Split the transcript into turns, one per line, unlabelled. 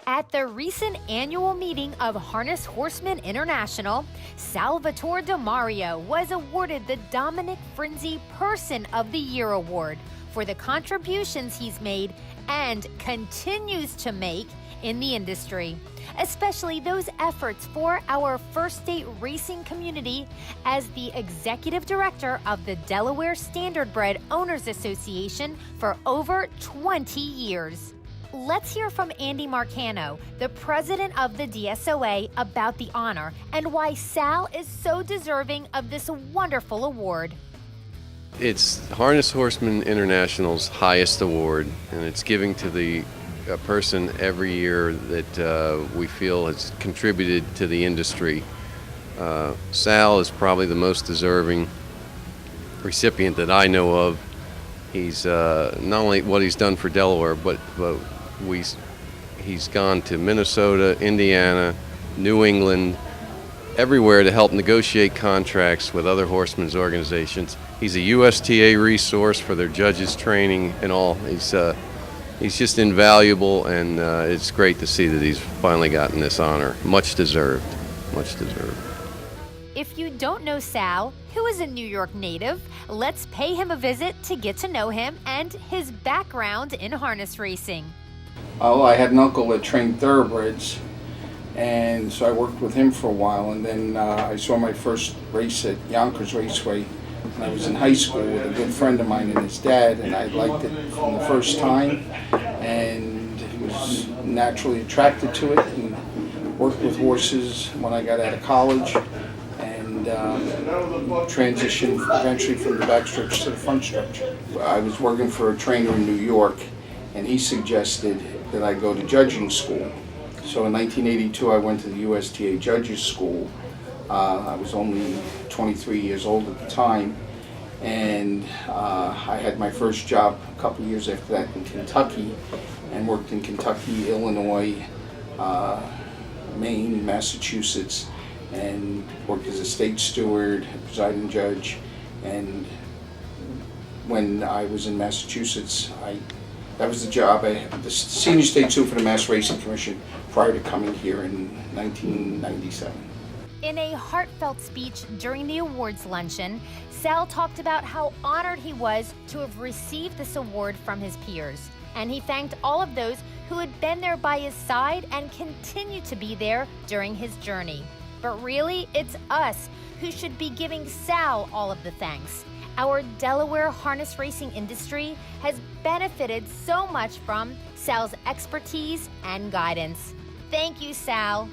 At the recent annual meeting of Harness Horseman International, Salvatore DiMario was awarded the Dominic Frinzi Person of the Year award for the contributions he's made and continues to make in the industry, especially those efforts for our first state racing community as the executive director of the Delaware Standardbred Owners Association for over 20 years. Let's hear from Andy Marcano, the president of the DSOA, about the honor and why Sal is so deserving of this wonderful award.
It's Harness Horseman International's highest award, and it's giving to a person every year that we feel has contributed to the industry. Sal is probably the most deserving recipient that I know of. He's not only what he's done for Delaware, but he's gone to Minnesota, Indiana, New England, everywhere to help negotiate contracts with other horsemen's organizations. He's a USTA resource for their judges training and all. He's just invaluable, and it's great to see that he's finally gotten this honor. Much deserved, much deserved.
If you don't know Sal, who is a New York native, let's pay him a visit to get to know him and his background in harness racing.
Oh, I had an uncle that trained thoroughbreds, and so I worked with him for a while, and then I saw my first race at Yonkers Raceway when I was in high school with a good friend of mine and his dad, and I liked it from the first time and was naturally attracted to it and worked with horses when I got out of college and transitioned eventually from the backstretch to the front stretch. I was working for a trainer in New York, and he suggested that I go to judging school. So in 1982 I went to the USTA Judges School. I was only 23 years old at the time, and I had my first job a couple of years after that in Kentucky, and worked in Kentucky, Illinois, Maine, Massachusetts, and worked as a state steward, presiding judge. And when I was in Massachusetts, that was the job. I had the senior state steward for the Mass Racing Commission prior to coming here in 1997.
In a heartfelt speech during the awards luncheon, Sal talked about how honored he was to have received this award from his peers. And he thanked all of those who had been there by his side and continue to be there during his journey. But really, it's us who should be giving Sal all of the thanks. Our Delaware harness racing industry has benefited so much from Sal's expertise and guidance. Thank you, Sal.